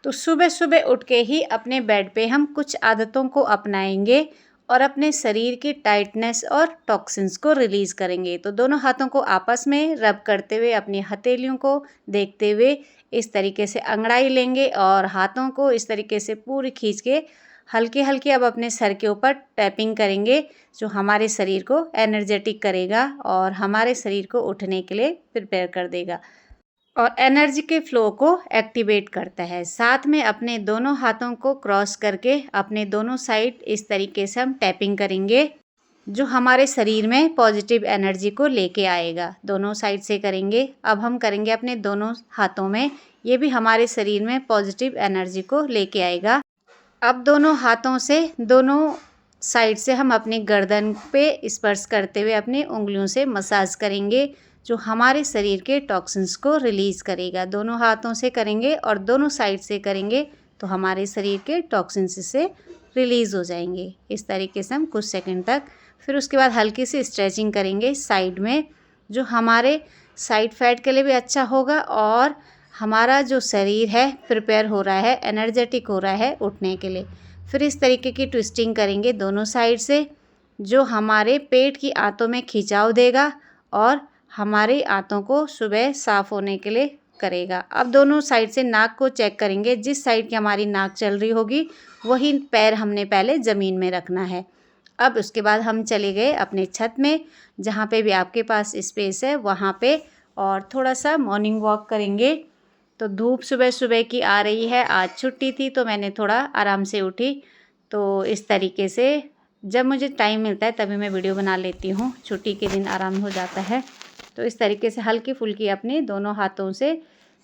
तो सुबह सुबह उठ के ही अपने बेड पे हम कुछ आदतों को अपनाएंगे और अपने शरीर की टाइटनेस और टॉक्सिन्स को रिलीज़ करेंगे। तो दोनों हाथों को आपस में रब करते हुए अपनी हथेलियों को देखते हुए इस तरीके से अंगड़ाई लेंगे और हाथों को इस तरीके से पूरी खींच के हल्के हल्के अब अपने सर के ऊपर टैपिंग करेंगे, जो हमारे शरीर को एनर्जेटिक करेगा और हमारे शरीर को उठने के लिए प्रिपेयर कर देगा और एनर्जी के फ्लो को एक्टिवेट करता है। साथ में अपने दोनों हाथों को क्रॉस करके अपने दोनों साइड इस तरीके से हम टैपिंग करेंगे, जो हमारे शरीर में पॉजिटिव एनर्जी को लेके आएगा। दोनों साइड से करेंगे। अब हम करेंगे अपने दोनों हाथों में, ये भी हमारे शरीर में पॉजिटिव एनर्जी को लेके आएगा। अब दोनों हाथों से दोनों साइड से हम अपनी गर्दन पे स्पर्श करते हुए अपनी उंगलियों से मसाज करेंगे, जो हमारे शरीर के टॉक्सिन्स को रिलीज़ करेगा। दोनों हाथों से करेंगे और दोनों साइड से करेंगे तो हमारे शरीर के टॉक्सिन्स से रिलीज़ हो जाएंगे। इस तरीके से हम कुछ सेकंड तक, फिर उसके बाद हल्की सी स्ट्रेचिंग करेंगे साइड में, जो हमारे साइड फैट के लिए भी अच्छा होगा और हमारा जो शरीर है प्रिपेयर हो रहा है, एनर्जेटिक हो रहा है उठने के लिए। फिर इस तरीके की ट्विस्टिंग करेंगे दोनों साइड से, जो हमारे पेट की आंतों में खिंचाव देगा और हमारी आंतों को सुबह साफ़ होने के लिए करेगा। अब दोनों साइड से नाक को चेक करेंगे। जिस साइड की हमारी नाक चल रही होगी वही पैर हमने पहले ज़मीन में रखना है। अब उसके बाद हम चले गए अपने छत में, जहाँ पे भी आपके पास स्पेस है वहाँ पे, और थोड़ा सा मॉर्निंग वॉक करेंगे। तो धूप सुबह सुबह की आ रही है, आज छुट्टी थी तो मैंने थोड़ा आराम से उठी। तो इस तरीके से जब मुझे टाइम मिलता है तभी मैं वीडियो बना लेती हूँ, छुट्टी के दिन आराम हो जाता है। तो इस तरीके से हल्की फुल्की अपने दोनों हाथों से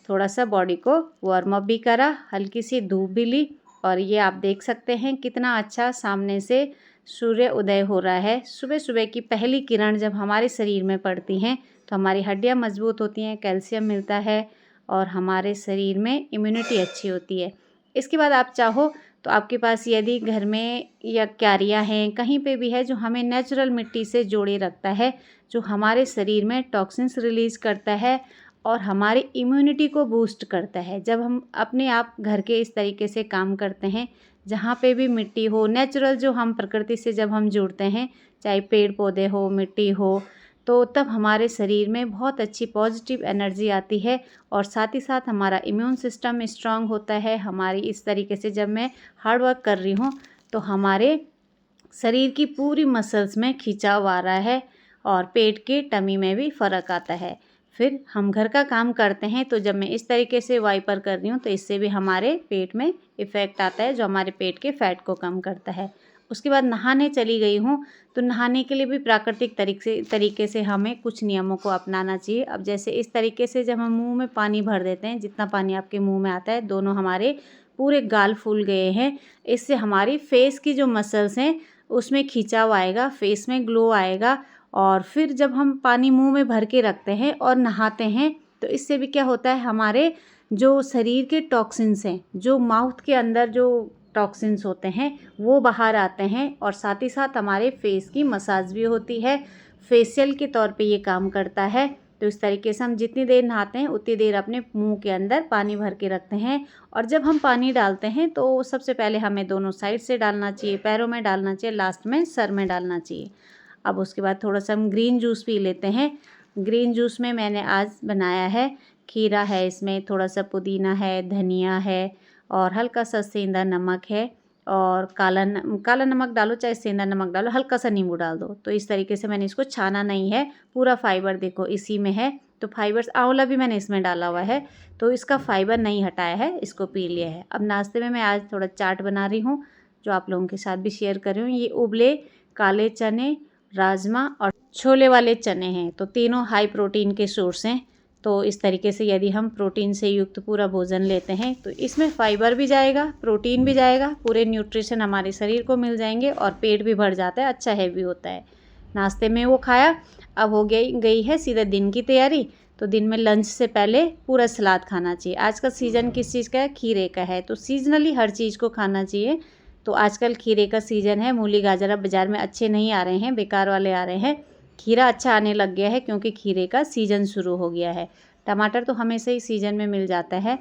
थोड़ा सा बॉडी को वार्म अप भी करा, हल्की सी धूप भी ली, और ये आप देख सकते हैं कितना अच्छा सामने से सूर्य उदय हो रहा है। सुबह सुबह की पहली किरण जब हमारे शरीर में पड़ती हैं तो हमारी हड्डियाँ मजबूत होती हैं, कैल्शियम मिलता है और हमारे शरीर में इम्यूनिटी अच्छी होती है। इसके बाद आप चाहो तो आपके पास यदि घर में या क्यारियाँ हैं, कहीं पे भी है, जो हमें नेचुरल मिट्टी से जोड़े रखता है, जो हमारे शरीर में टॉक्सिन्स रिलीज़ करता है और हमारी इम्यूनिटी को बूस्ट करता है। जब हम अपने आप घर के इस तरीके से काम करते हैं, जहाँ पे भी मिट्टी हो, नेचुरल जो हम प्रकृति से जब हम जुड़ते हैं, चाहे पेड़ पौधे हो, मिट्टी हो, तो तब हमारे शरीर में बहुत अच्छी पॉजिटिव एनर्जी आती है और साथ ही साथ हमारा इम्यून सिस्टम स्ट्रांग होता है। हमारी इस तरीके से जब मैं हार्ड वर्क कर रही हूँ तो हमारे शरीर की पूरी मसल्स में खिंचाव आ रहा है और पेट के टमी में भी फ़र्क आता है। फिर हम घर का काम करते हैं तो जब मैं इस तरीके से वाइपर कर रही हूँ तो इससे भी हमारे पेट में इफ़ेक्ट आता है, जो हमारे पेट के फैट को कम करता है। उसके बाद नहाने चली गई हूँ, तो नहाने के लिए भी प्राकृतिक तरीके से हमें कुछ नियमों को अपनाना चाहिए। अब जैसे इस तरीके से जब हम मुंह में पानी भर देते हैं, जितना पानी आपके मुंह में आता है, दोनों हमारे पूरे गाल फूल गए हैं, इससे हमारी फेस की जो मसल्स हैं उसमें खिंचाव आएगा, फेस में ग्लो आएगा। और फिर जब हम पानी मुंह में भर के रखते हैं और नहाते हैं तो इससे भी क्या होता है, हमारे जो शरीर के टॉक्सिन्स हैं, जो माउथ के अंदर जो टॉक्सिन्स होते हैं वो बाहर आते हैं और साथ ही साथ हमारे फेस की मसाज भी होती है, फेशियल के तौर पे ये काम करता है। तो इस तरीके से हम जितनी देर नहाते हैं उतनी देर अपने मुंह के अंदर पानी भर के रखते हैं। और जब हम पानी डालते हैं तो सबसे पहले हमें दोनों साइड से डालना चाहिए, पैरों में डालना चाहिए, लास्ट में सर में डालना चाहिए। अब उसके बाद थोड़ा सा हम ग्रीन जूस पी लेते हैं। ग्रीन जूस में मैंने आज बनाया है, खीरा है, इसमें थोड़ा सा पुदीना है, धनिया है और हल्का सा सेंधा नमक है, और काला नमक डालो चाहे सेंधा नमक डालो, हल्का सा नींबू डाल दो। तो इस तरीके से मैंने इसको छाना नहीं है, पूरा फाइबर देखो इसी में है। तो फाइबर्स, आंवला भी मैंने इसमें डाला हुआ है, तो इसका फाइबर नहीं हटाया है, इसको पी लिया है। अब नाश्ते में मैं आज थोड़ा चाट बना रही हूँ, जो आप लोगों के साथ भी शेयर कर रही हूँ। ये उबले काले चने, राजमा और छोले वाले चने हैं, तो तीनों हाई प्रोटीन के सोर्स हैं। तो इस तरीके से यदि हम प्रोटीन से युक्त पूरा भोजन लेते हैं तो इसमें फाइबर भी जाएगा, प्रोटीन भी जाएगा, पूरे न्यूट्रिशन हमारे शरीर को मिल जाएंगे और पेट भी भर जाता है, अच्छा हैवी होता है। नाश्ते में वो खाया, अब हो गई है सीधा दिन की तैयारी। तो दिन में लंच से पहले पूरा सलाद खाना चाहिए। आज का सीज़न किस चीज़ का है, खीरे का है, तो सीजनली हर चीज़ को खाना चाहिए। तो आजकल खीरे का सीज़न है। मूली गाजर अब बाज़ार में अच्छे नहीं आ रहे हैं, बेकार वाले आ रहे हैं। खीरा अच्छा आने लग गया है क्योंकि खीरे का सीज़न शुरू हो गया है। टमाटर तो हमेशा ही सीज़न में मिल जाता है।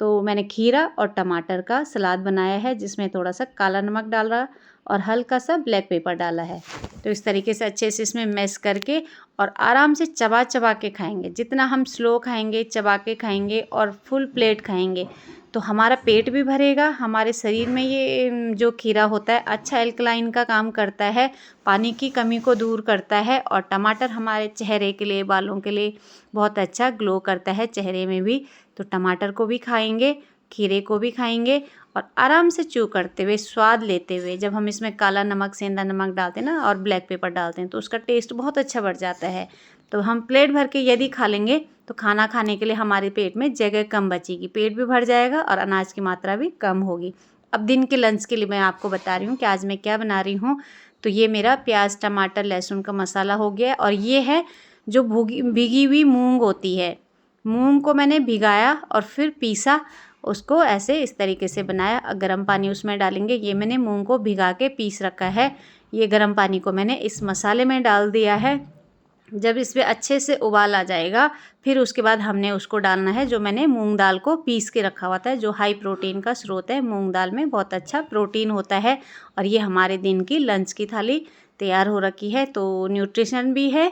तो मैंने खीरा और टमाटर का सलाद बनाया है, जिसमें थोड़ा सा काला नमक डाला और हल्का सा ब्लैक पेपर डाला है। तो इस तरीके से अच्छे से इसमें मैश करके और आराम से चबा चबा के खाएंगे। जितना हम स्लो खाएंगे, चबा के खाएंगे और फुल प्लेट खाएंगे तो हमारा पेट भी भरेगा। हमारे शरीर में ये जो खीरा होता है अच्छा एल्कलाइन का काम करता है, पानी की कमी को दूर करता है। और टमाटर हमारे चेहरे के लिए, बालों के लिए बहुत अच्छा ग्लो करता है चेहरे में भी। तो टमाटर को भी खाएंगे, खीरे को भी खाएंगे और आराम से च्यू करते हुए, स्वाद लेते हुए। जब हम इसमें काला नमक, सेंधा नमक डालते हैं ना और ब्लैक पेपर डालते हैं तो उसका टेस्ट बहुत अच्छा बढ़ जाता है। तो हम प्लेट भर के यदि खा लेंगे तो खाना खाने के लिए हमारे पेट में जगह कम बचेगी, पेट भी भर जाएगा और अनाज की मात्रा भी कम होगी। अब दिन के लंच के लिए मैं आपको बता रही हूँ कि आज मैं क्या बना रही हूँ। तो ये मेरा प्याज, टमाटर, लहसुन का मसाला हो गया और ये है जो भीगी हुई मूंग होती है। मूंग को मैंने भिगाया और फिर पीसा, उसको ऐसे इस तरीके से बनाया। गर्म पानी उसमें डालेंगे। ये मैंने मूंग को भिगा के पीस रखा है। ये गर्म पानी को मैंने इस मसाले में डाल दिया है। जब इसमें अच्छे से उबाल आ जाएगा फिर उसके बाद हमने उसको डालना है जो मैंने मूंग दाल को पीस के रखा हुआ था, जो हाई प्रोटीन का स्रोत है। मूंग दाल में बहुत अच्छा प्रोटीन होता है। और ये हमारे दिन की लंच की थाली तैयार हो रखी है। तो न्यूट्रिशन भी है